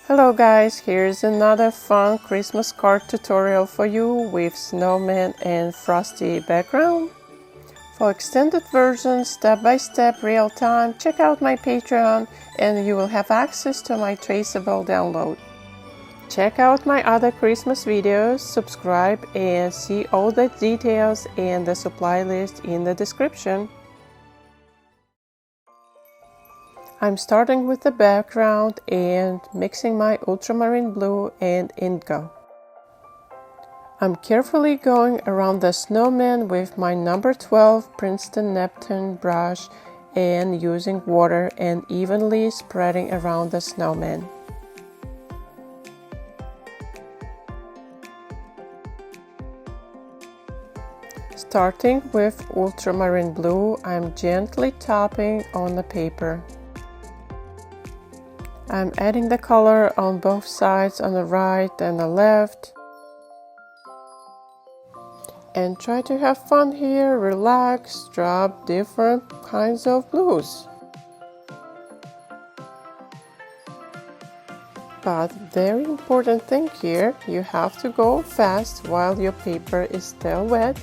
Hello guys, here's another fun Christmas card tutorial for you with snowman and frosty background. For extended version, step-by-step, real-time, check out my Patreon and you will have access to my traceable download. Check out my other Christmas videos, subscribe and see all the details and the supply list in the description. I'm starting with the background and mixing my ultramarine blue and indigo. I'm carefully going around the snowman with my number 12 Princeton Neptune brush and using water and evenly spreading around the snowman. Starting with ultramarine blue, I'm gently tapping on the paper. I'm adding the color on both sides, on the right and the left. And try to have fun here, relax, drop different kinds of blues. But very important thing here, you have to go fast while your paper is still wet,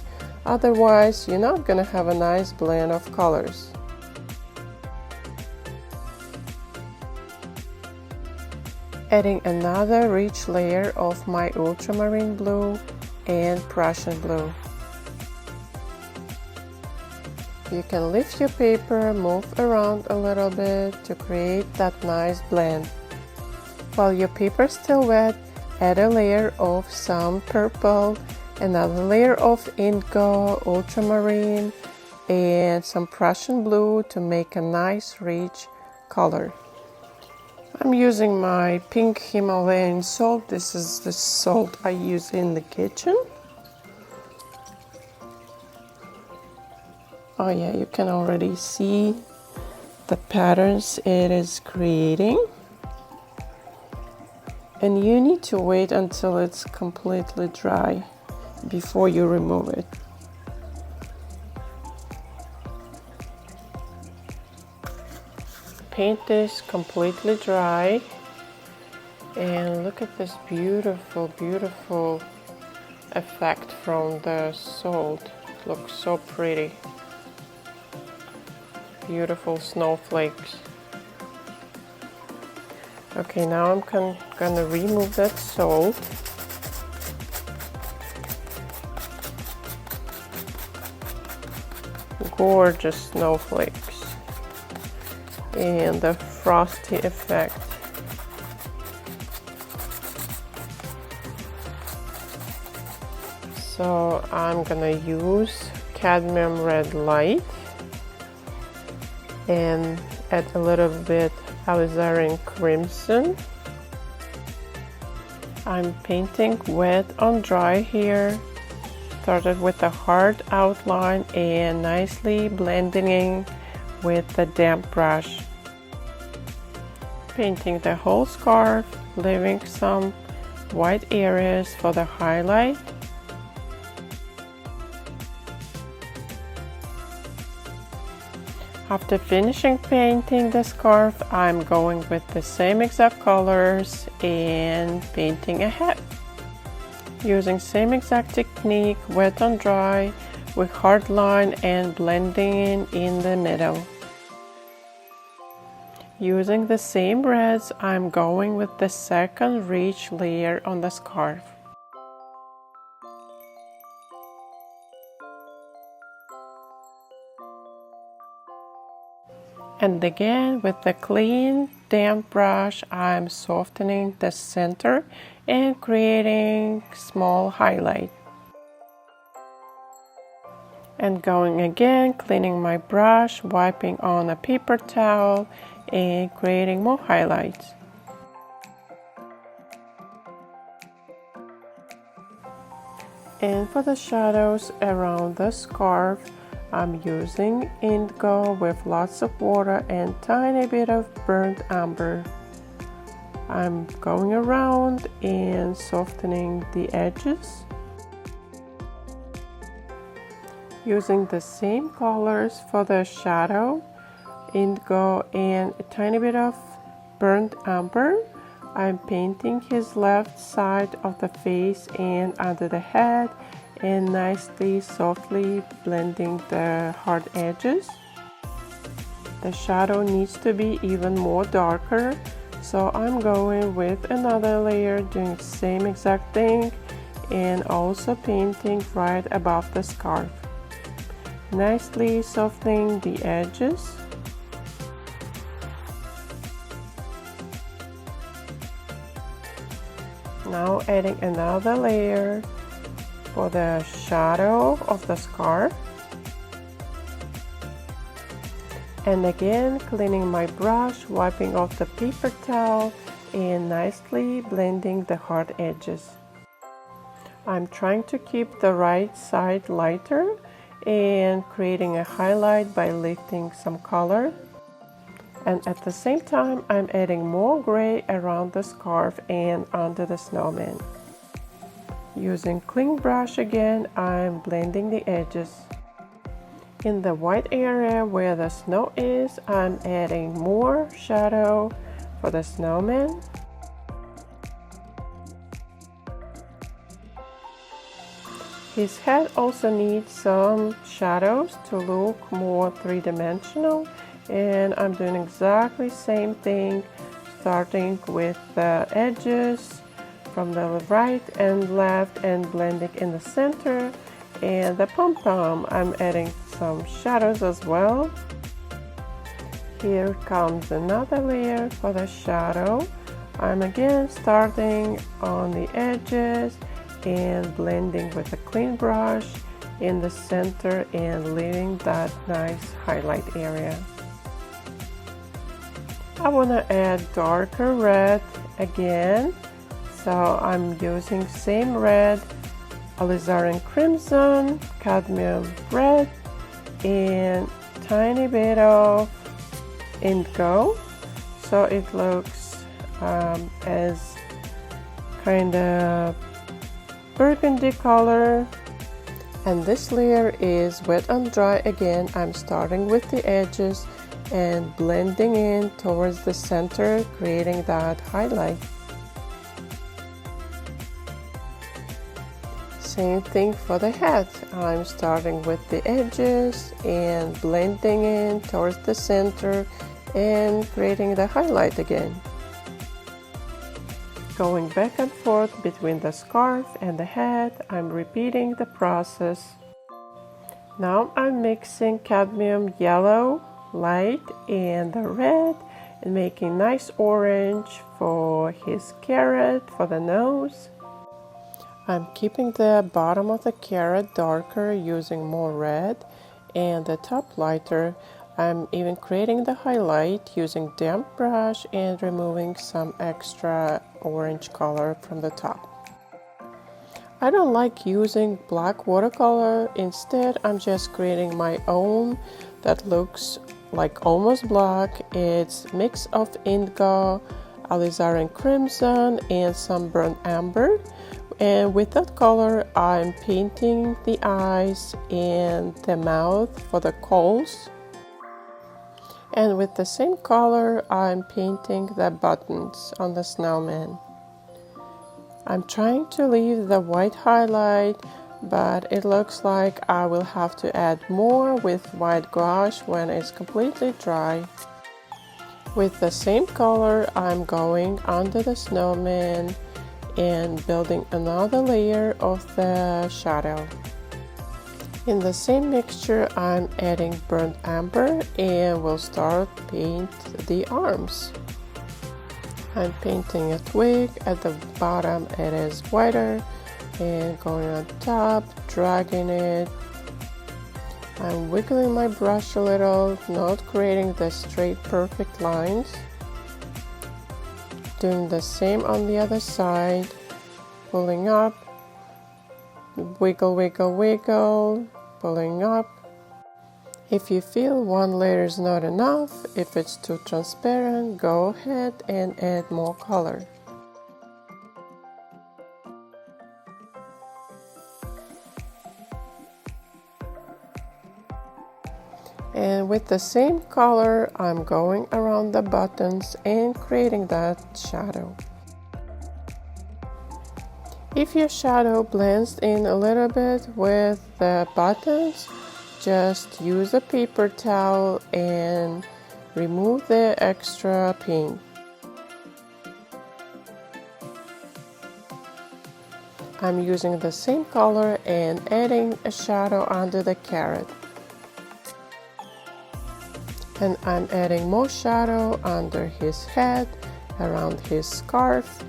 otherwise you're not gonna have a nice blend of colors. Adding another rich layer of my ultramarine blue and Prussian blue. You can lift your paper, move around a little bit to create that nice blend. While your paper is still wet, add a layer of some purple, another layer of indigo, ultramarine, and some Prussian blue to make a nice rich color. I'm using my pink Himalayan salt. This is the salt I use in the kitchen. Oh yeah, you can already see the patterns it is creating. And you need to wait until it's completely dry before you remove it. Paint is completely dry and look at this beautiful effect from the salt. It looks so pretty. Beautiful snowflakes. Okay, now I'm gonna remove that salt. Gorgeous snowflakes. And the frosty effect. So I'm gonna use cadmium red light and add a little bit alizarin crimson. I'm painting wet on dry here. Started with a hard outline and nicely blending in with the damp brush. Painting the whole scarf, leaving some white areas for the highlight. After finishing painting the scarf, I'm going with the same exact colors and painting a hat. Using same exact technique, wet on dry, with hard line and blending in the middle. Using the same reds, I'm going with the second rich layer on the scarf. And again, with the clean, damp brush, I'm softening the center and creating small highlight. And going again, cleaning my brush, wiping on a paper towel and creating more highlights. And for the shadows around the scarf, I'm using indigo with lots of water and tiny bit of burnt umber. I'm going around and softening the edges. Using the same colors for the shadow, indigo and a tiny bit of burnt umber, I'm painting his left side of the face and under the head, and nicely, softly blending the hard edges. The shadow needs to be even more darker, so I'm going with another layer, doing the same exact thing, and also painting right above the scarf. Nicely softening the edges. Now adding another layer for the shadow of the scarf. And again, cleaning my brush, wiping off the paper towel, and nicely blending the hard edges. I'm trying to keep the right side lighter and creating a highlight by lifting some color. And at the same time, I'm adding more gray around the scarf and under the snowman. Using clean brush again, I'm blending the edges. In the white area where the snow is, I'm adding more shadow for the snowman. His head also needs some shadows to look more three-dimensional, and I'm doing exactly the same thing, starting with the edges from the right and left and blending in the center. And the pom-pom, I'm adding some shadows as well. Here comes another layer for the shadow. I'm again starting on the edges and blending with a clean brush in the center and leaving that nice highlight area. I want to add darker red again, so I'm using same red, alizarin crimson, cadmium red, and tiny bit of indigo, so it looks as kind of burgundy color. And this layer is wet and dry again. I'm starting with the edges and blending in towards the center, creating that highlight. Same thing for the head. I'm starting with the edges and blending in towards the center and creating the highlight again. Going back and forth between the scarf and the head, I'm repeating the process. Now I'm mixing cadmium yellow, light, and the red, and making nice orange for his carrot, for the nose. I'm keeping the bottom of the carrot darker using more red and the top lighter. I'm even creating the highlight using damp brush and removing some extra orange color from the top. I don't like using black watercolor. Instead, I'm just creating my own that looks like almost black. It's a mix of indigo, alizarin crimson, and some burnt amber. And with that color, I'm painting the eyes and the mouth for the coals. And with the same color, I'm painting the buttons on the snowman. I'm trying to leave the white highlight, but it looks like I will have to add more with white gouache when it's completely dry. With the same color, I'm going under the snowman and building another layer of the shadow. In the same mixture, I'm adding burnt amber and we'll start paint the arms. I'm painting a twig. At the bottom it is whiter, and going on top, dragging it. I'm wiggling my brush a little, not creating the straight perfect lines. Doing the same on the other side, pulling up, wiggle, wiggle, wiggle, pulling up. If you feel one layer is not enough, if it's too transparent, go ahead and add more color. And with the same color, I'm going around the buttons and creating that shadow. If your shadow blends in a little bit with the buttons, just use a paper towel and remove the extra paint. I'm using the same color and adding a shadow under the carrot. And I'm adding more shadow under his head, around his scarf.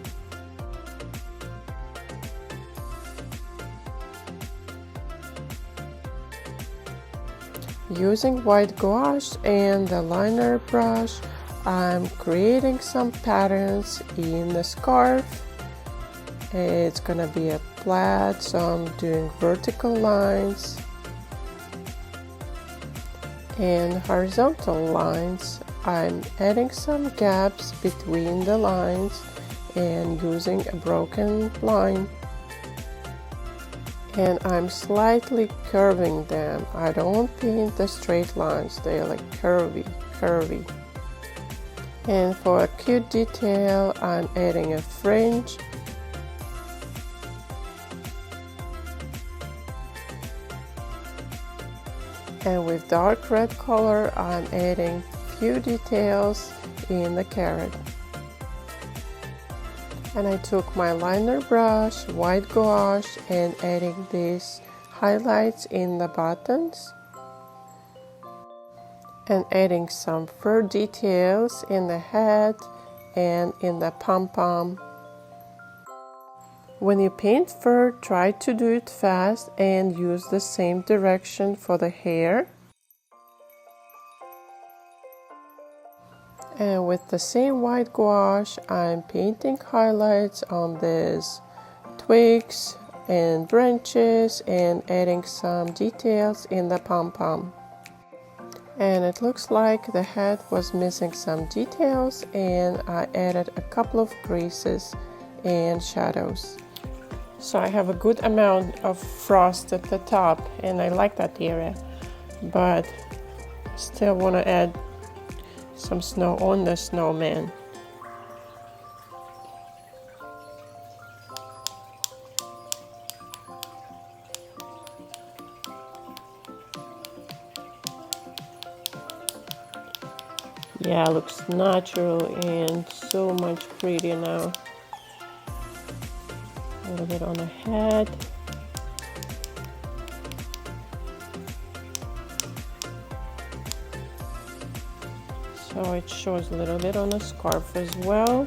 Using white gouache and the liner brush, I'm creating some patterns in the scarf. It's gonna be a plaid, so I'm doing vertical lines and horizontal lines. I'm adding some gaps between the lines and using a broken line. And I'm slightly curving them. I don't paint the straight lines, they're like curvy. And for a cute detail, I'm adding a fringe. And with dark red color, I'm adding few details in the carrot. And I took my liner brush, white gouache, and adding these highlights in the buttons. And adding some fur details in the head and in the pom-pom. When you paint fur, try to do it fast and use the same direction for the hair. And with the same white gouache, I'm painting highlights on these twigs and branches and adding some details in the pom-pom. And it looks like the head was missing some details, and I added a couple of creases and shadows. So I have a good amount of frost at the top, and I like that area, but still want to add some snow on the snowman. Yeah, looks natural and so much prettier now. A little bit on the head. So it shows a little bit on the scarf as well.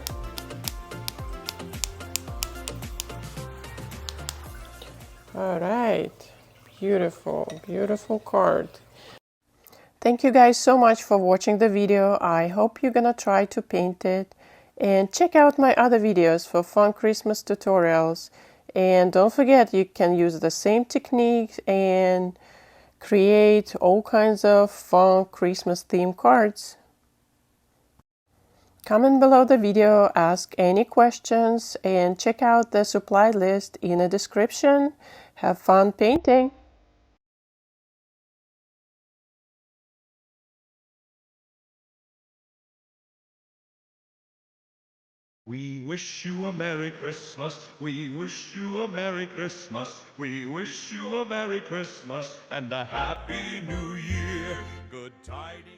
All right, beautiful, beautiful card. Thank you guys so much for watching the video. I hope you're gonna try to paint it. And check out my other videos for fun Christmas tutorials. And don't forget, you can use the same techniques and create all kinds of fun Christmas themed cards. Comment below the video, ask any questions, and check out the supply list in the description. Have fun painting! We wish you a Merry Christmas. We wish you a Merry Christmas. We wish you a Merry Christmas and a Happy New Year. Good tidings.